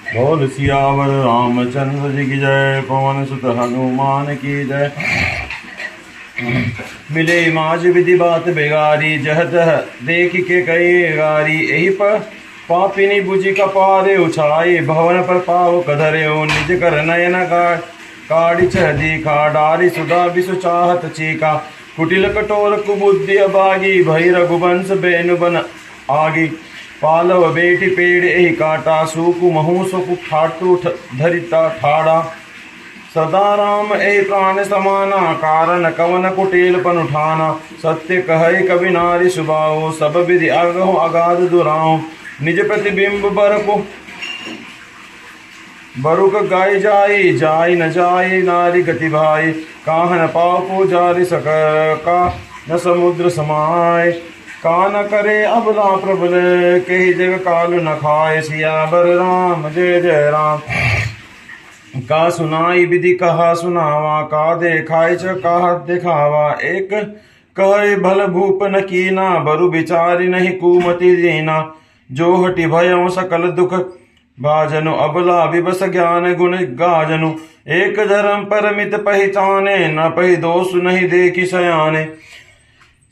बोल सियावर रामचंद्र जी की जय। पवन सुत हनुमान की जय। मिले माज विधि बात बेगारी, जहत देख के कई गारी। यही पर पापिनी बुझी कपारे उछाए, भवन पर पाव कधरे निज कर नयन काड़ी छह दीखा। डारी सुधा विषु चाहत चीका, कुटिल कठोर कुबुद्धि अबागी। भई रघुवंश बेनु बन आगी, पालव बेटी पेड़ एहि काटा। सूकु महू सुकु ठाटू धरिता ठाड़ा, सदा राम ए प्राण समाना। कारण कवन कुटिल पन उठाना, सत्य कहे कवि नारी सुबाओ। सब विधि अगहो अगाध दुराओ, निज प्रतिबिंब बरुक गाय जाई। जाई न जाई नारी गति भाई, काहन पापो जारि सकर का। न समुद्र समाय, का न करे अबला प्रबल। कही जग काल न खाए, सियावर राम जय जय राम। का सुनाई विधि कहा सुनावा, का देखाय च कहा दिखावा। एक कहे भल भूप न कीना, बरु विचारी नहीं कुमति दीना। जो हटि भयउ सकल दुख भाजनु, अबला विवश ज्ञान गुण गाजनु। एक धर्म परमित पहचाने, न पहि दोष नहीं देखी सयाने।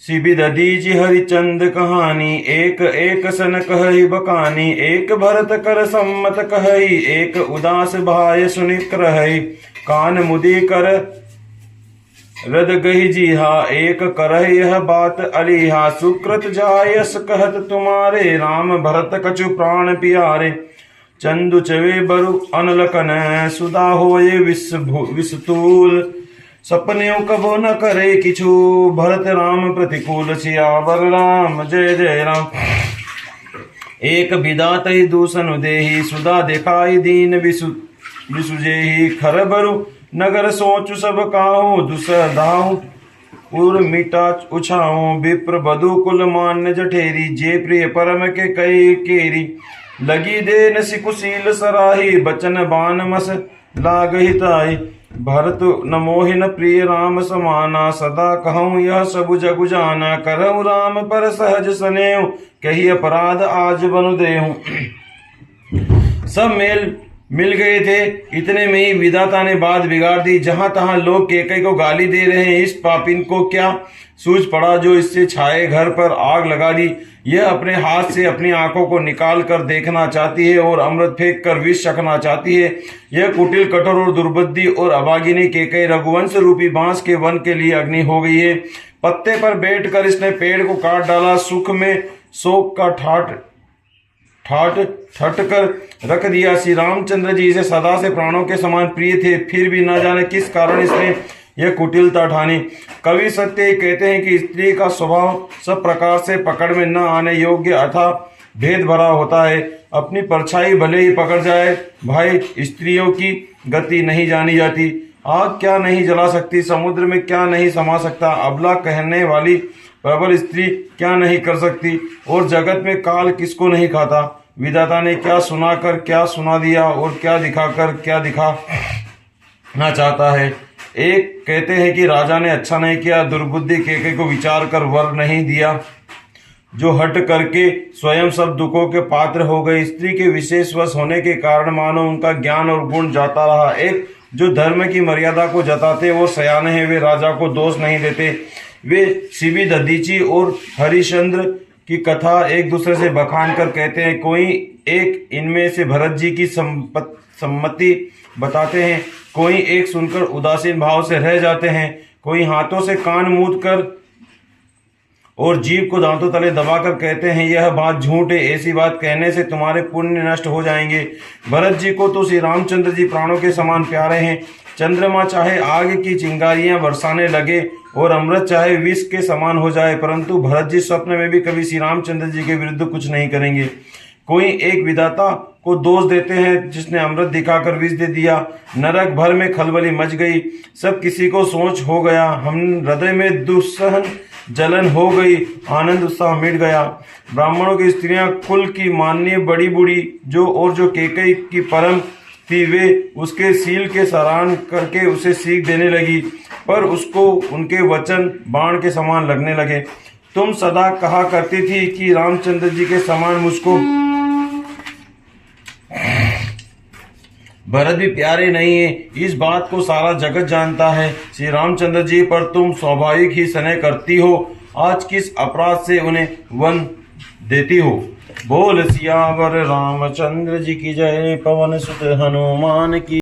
सिबिद दीजि हरिचंद कहानी, एक एक सन कहहि बकानी। एक भरत कर सम्मत कहई, एक उदास भाय सुनि करहई। कान मुदि कर रद गहि जीहा, एक करह यह बात अलीहा। सुकृत जायस कहत तुम्हारे, राम भरत कछु प्राण प्यारे। चंदु चवे बरु अनलकन, सुधा होये विस्तूल। सपने कबो न करे किछु, भरत राम प्रतिकूल। सियावर राम जय जय राम। एक विधात ही दूषण देही, सुधा दिखाई दीन विसुजेही। खर बरु नगर सोचु सब काहू, दुसदाहु उर मिटा उछाऊ। विप्र बधु कुल मान्य जठेरी, जे प्रिय परम के कई केरी। लगी देन सिकुशील सराही, बचन बान मस लाग हिताई। भरत न मोहिन प्रिय राम समाना, सदा कहूँ यह सब जगु जाना। करहु राम पर सहज सनेऊ, कही अपराध आज बनु देहूं। सब मिल गए थे, इतने में ही विधाता ने बात बिगाड़ दी। जहां तहां लोग केकई को गाली दे रहे हैं। इस पापिन को क्या सूझ पड़ा जो इससे छाए घर पर आग लगा दी। यह अपने हाथ से अपनी आंखों को निकाल कर देखना चाहती है और अमृत फेंक कर विष चखना चाहती है। यह कुटिल कठोर और दुर्बुद्धि और अभागिनी केकई रघुवंश रूपी बांस के वन के लिए अग्नि हो गई है। पत्ते पर बैठकर इसने पेड़ को काट डाला। सुख में शोक का ठाट कर रख दिया। श्री रामचंद्र जी से सदा से प्राणों के समान प्रिय थे, फिर भी न जाने किस कारण इसने यह कुटिलता ठानी। कवि सत्य कहते हैं कि स्त्री का स्वभाव सब प्रकार से पकड़ में न आने योग्य अथा भेद भरा होता है। अपनी परछाई भले ही पकड़ जाए भाई, स्त्रियों की गति नहीं जानी जाती। आग क्या नहीं जला सकती, समुद्र में क्या नहीं समा सकता, अबला कहने वाली प्रबल स्त्री क्या नहीं कर सकती, और जगत में काल किसको नहीं खाता। विधाता ने क्या सुनाकर क्या सुना दिया और क्या दिखाकर क्या दिखाना चाहता है। एक कहते हैं कि राजा ने अच्छा नहीं किया, दुर्बुद्धि केके को विचार कर वर नहीं दिया, जो हट करके स्वयं सब दुखों के पात्र हो गए। स्त्री के विशेष वश होने के कारण मानो उनका ज्ञान और गुण जाता रहा। एक जो धर्म की मर्यादा को जताते और सयाने हैं, वे राजा को दोष नहीं देते। वे शिवी दधीची और हरिश्चंद्र की कथा एक दूसरे से बखान कर कहते हैं। कोई एक इनमें से भरत जी की सम्मति बताते हैं, कोई एक सुनकर उदासीन भाव से रह जाते हैं, कोई हाथों से कान मूंद कर और जीभ को दांतों तले दबाकर कहते हैं यह बात झूठ है, ऐसी बात कहने से तुम्हारे पुण्य नष्ट हो जाएंगे। भरत जी को तो श्री रामचंद्र जी प्राणों के समान प्यारे हैं। चंद्रमा चाहे आग की चिंगारियां बरसाने लगे और अमृत चाहे विष के समान हो जाए, परंतु भरत जी स्वप्न में भी कभी श्री रामचंद्र जी के विरुद्ध कुछ नहीं करेंगे। कोई एक विधाता को दोष देते हैं जिसने अमृत दिखाकर विष दे दिया। नरक भर में खलबली मच गई, सब किसी को सोच हो गया। हम हृदय में दुस्सहन जलन हो गई, आनंद उत्साह मिट गया। ब्राह्मणों की स्त्रियां कुल की माननीय बड़ी बूढ़ी जो केकई की परम थी, वे उसके सील के सराहन करके उसे सीख देने लगी, पर उसको उनके वचन बाण के समान लगने लगे। तुम सदा कहा करती थी कि रामचंद्र जी के समान मुझको भरत भी प्यारे नहीं है, इस बात को सारा जगत जानता है। श्री रामचंद्र जी पर तुम स्वाभाविक ही स्नेह करती हो, आज किस अपराध से उन्हें वन देती हो। बोल सियावर रामचंद्र जी की जय, पवन सुत हनुमान की।